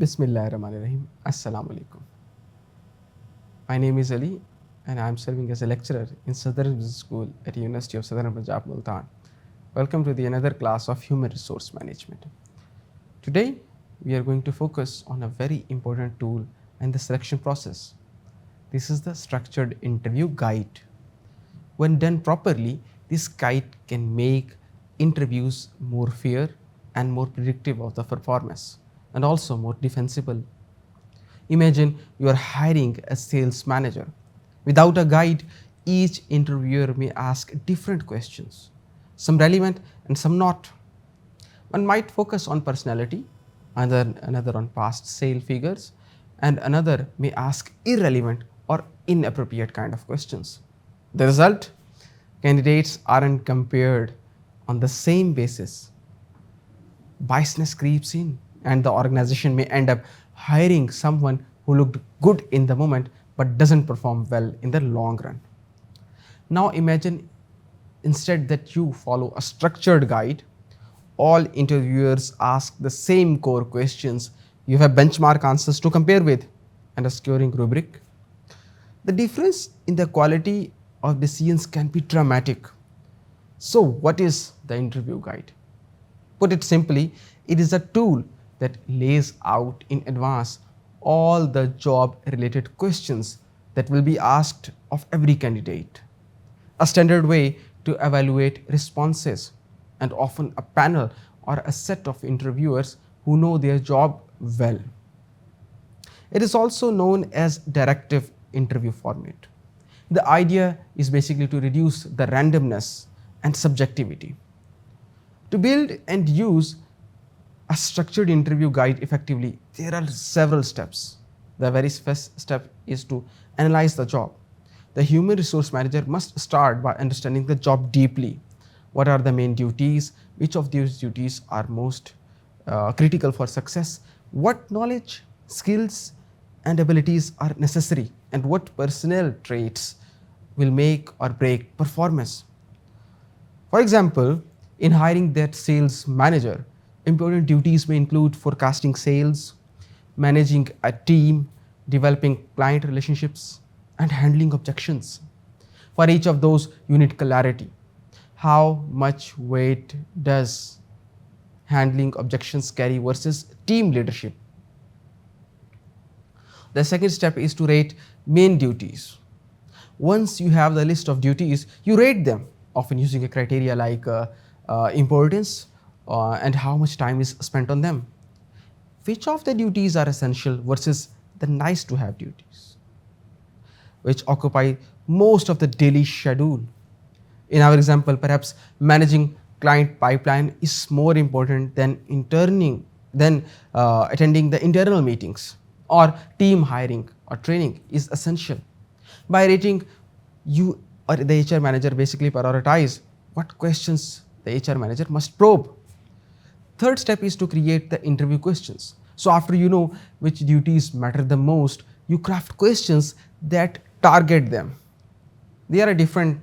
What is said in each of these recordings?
Bismillahirrahmanirrahim. Assalamu alaikum. My name is Ali and I am serving as a lecturer in Southern Business School at University of Southern Punjab, Multan. Welcome to the another class of Human Resource Management. Today we are going to focus on a very important tool in the selection process. This is the structured interview guide. When done properly, this guide can make interviews more fair and more predictive of the performance and also more defensible. Imagine you are hiring a sales manager. Without a guide, each interviewer may ask different questions, some relevant and some not. One might focus on personality, another on past sale figures, and another may ask irrelevant or inappropriate kind of questions. The result? Candidates aren't compared on the same basis. Biasness creeps in, and the organization may end up hiring someone who looked good in the moment but doesn't perform well in the long run. Now imagine instead that you follow a structured guide. All interviewers ask the same core questions. You have benchmark answers to compare with and a scoring rubric. The difference in the quality of decisions can be dramatic. So what is the interview guide? Put it simply, it is a tool that lays out in advance all the job related questions that will be asked of every candidate. A standard way to evaluate responses, and often a panel or a set of interviewers who know their job well. It is also known as directive interview format. The idea is basically to reduce the randomness and subjectivity. To build and use a structured interview guide effectively, there are several steps. The very first step is to analyze the job. The human resource manager must start by understanding the job deeply. What are the main duties? Which of these duties are most critical for success? What knowledge, skills, and abilities are necessary? And what personnel traits will make or break performance? For example, in hiring that sales manager, important duties may include forecasting sales, managing a team, developing client relationships, and handling objections. For each of those, you need clarity. How much weight does handling objections carry versus team leadership? The second step is to rate main duties. Once you have the list of duties, you rate them, often using a criteria like importance and how much time is spent on them. Which of the duties are essential versus the nice to have duties, which occupy most of the daily schedule? In our example, perhaps managing client pipeline is more important than attending the internal meetings, or team hiring or training is essential. By rating, you or the HR manager basically prioritize what questions the HR manager must probe. Third step is to create the interview questions. So after you know which duties matter the most, you craft questions that target them. There are different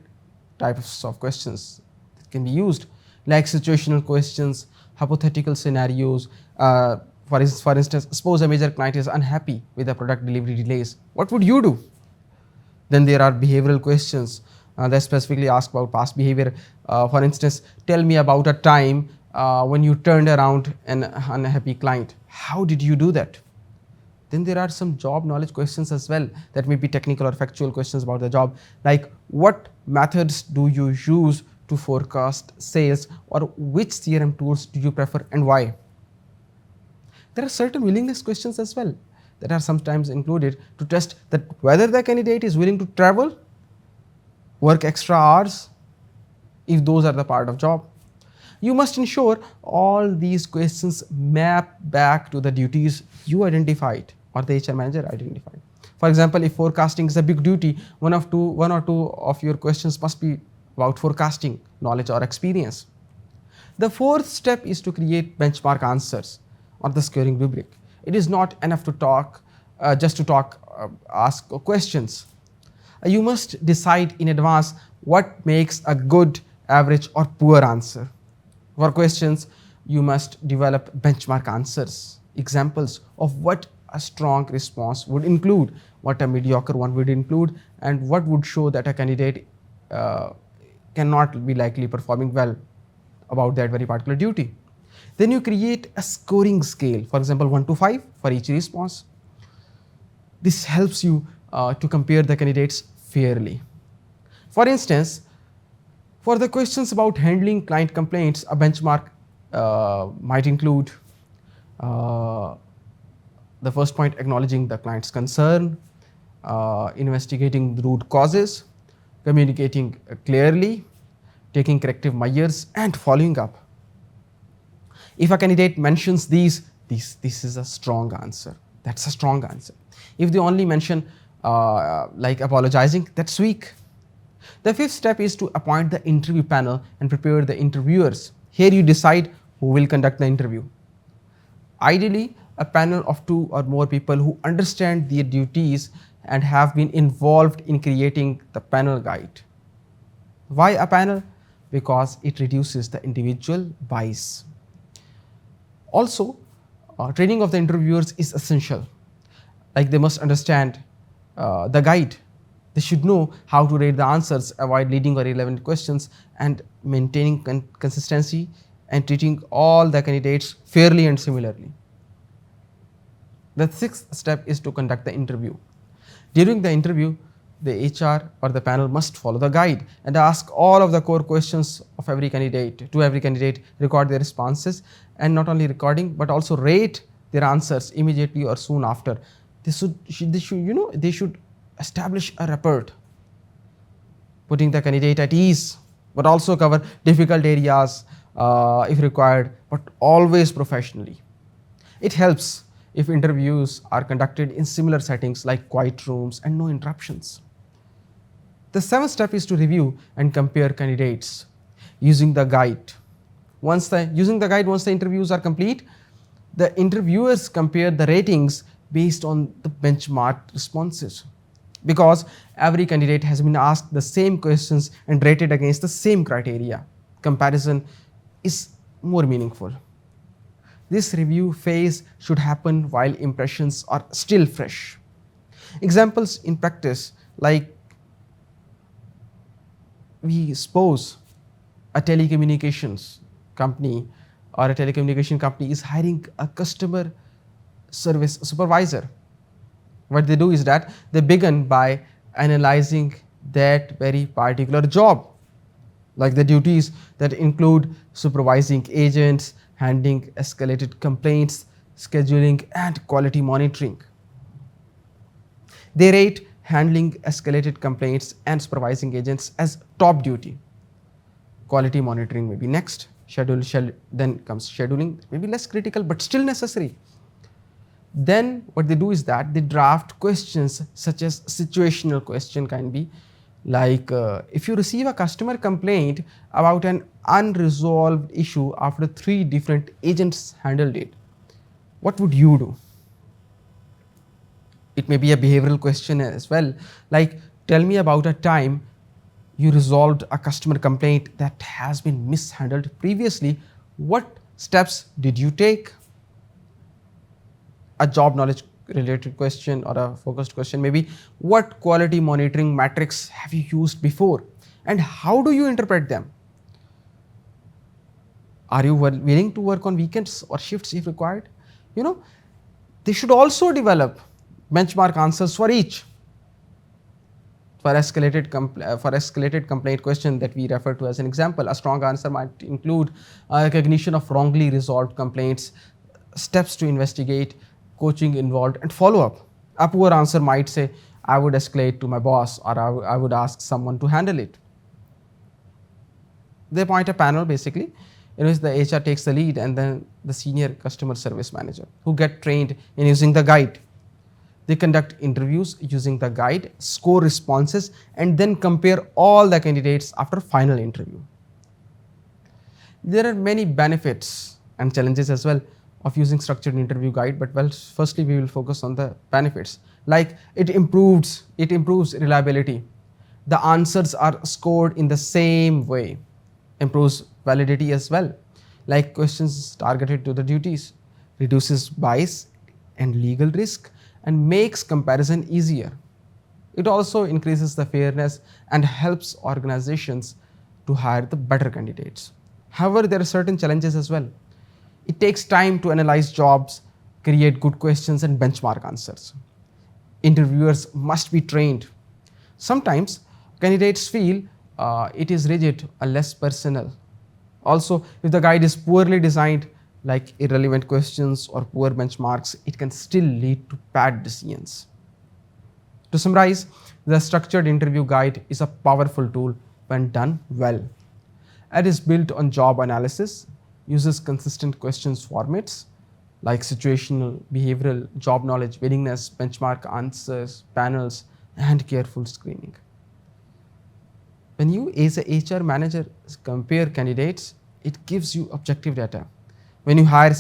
types of questions that can be used, like situational questions, hypothetical scenarios. For instance, suppose a major client is unhappy with the product delivery delays. What would you do? Then there are behavioral questions that specifically ask about past behavior. For instance, tell me about a time when you turned around an unhappy client. How did you do that? Then there are some job knowledge questions as well that may be technical or factual questions about the job, like what methods do you use to forecast sales, or which CRM tools do you prefer and why? There are certain willingness questions as well that are sometimes included to test that whether the candidate is willing to travel, work extra hours, if those are the part of job. You must ensure all these questions map back to the duties you identified or the HR manager identified. For example, if forecasting is a big duty, one or two of your questions must be about forecasting knowledge or experience. The fourth step is to create benchmark answers or the scoring rubric. It is not enough to ask questions. You must decide in advance what makes a good, average, or poor answer. For questions, you must develop benchmark answers. examples of what a strong response would include, what a mediocre one would include, and what would show that a candidate uh, cannot be likely performing well about that very particular duty. Then you create a scoring scale, for example, 1 to 5 for each response. This helps you to compare the candidates fairly. For instance, for the questions about handling client complaints, a benchmark might include uh, the first point, acknowledging the client's concern, investigating the root causes, communicating clearly, taking corrective measures, and following up. If a candidate mentions this is a strong answer. That's a strong answer. If they only mention like apologizing, that's weak. The fifth step is to appoint the interview panel and prepare the interviewers. Here you decide who will conduct the interview. Ideally, a panel of 2 or more people who understand their duties and have been involved in creating the panel guide. Why a panel? Because it reduces the individual bias. Also, training of the interviewers is essential. Like they must understand the guide. They should know how to rate the answers, avoid leading or irrelevant questions, and maintaining consistency and treating all the candidates fairly and similarly. The sixth step is to conduct the interview. During the interview, the HR or the panel must follow the guide and ask all of the core questions of every candidate, record their responses, and not only recording but also rate their answers immediately or soon after. They should establish a rapport, putting the candidate at ease, but also cover difficult areas if required, but always professionally. It helps if interviews are conducted in similar settings like quiet rooms and no interruptions. The seventh step is to review and compare candidates using the guide. Once the interviews are complete, the interviewers compare the ratings based on the benchmark responses. Because every candidate has been asked the same questions and rated against the same criteria, comparison is more meaningful. This review phase should happen while impressions are still fresh. Examples in practice, like we suppose a telecommunication company is hiring a customer service supervisor. What they do is that they begin by analyzing that very particular job, like the duties that include supervising agents, handling escalated complaints, scheduling, and quality monitoring. They rate handling escalated complaints and supervising agents as top duty. Quality monitoring may be next. Then comes scheduling, maybe less critical but still necessary. Then what they do is that they draft questions such as situational question can be like if you receive a customer complaint about an unresolved issue after 3 different agents handled it, what would you do? It may be a behavioral question as well, like tell me about a time you resolved a customer complaint that has been mishandled previously. What steps did you take? A job knowledge related question or a focused question maybe what quality monitoring metrics have you used before and how do you interpret them? Are you willing to work on weekends or shifts if required? They should also develop benchmark answers for each. For escalated complaint question that we refer to as an example, a strong answer might include recognition of wrongly resolved complaints, steps to investigate, coaching involved, and follow-up. A poor answer might say, I would escalate to my boss or I would ask someone to handle it. They appoint a panel basically in which the HR takes the lead and then the senior customer service manager who get trained in using the guide. They conduct interviews using the guide, score responses, and then compare all the candidates after final interview. There are many benefits and challenges as well of using structured interview guide, but firstly we will focus on the benefits. Like it improves reliability. The answers are scored in the same way. Improves validity as well, like questions targeted to the duties. reduces bias and legal risk, and makes comparison easier. It also increases the fairness and helps organizations to hire the better candidates. However, there are certain challenges as well. It takes time to analyze jobs, create good questions, and benchmark answers. Interviewers must be trained. Sometimes candidates feel it is rigid or less personal. Also, if the guide is poorly designed, like irrelevant questions or poor benchmarks, it can still lead to bad decisions. To summarize, the structured interview guide is a powerful tool when done well. It is built on job analysis, uses consistent questions formats like situational, behavioral, job knowledge, willingness, benchmark answers, panels, and careful screening. When you, as a HR manager, compare candidates, it gives you objective data. When you hire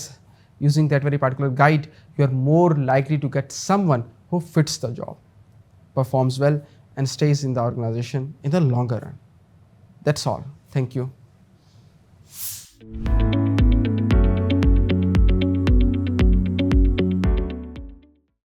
using that very particular guide, you are more likely to get someone who fits the job, performs well, and stays in the organization in the longer run. That's all. Thank you.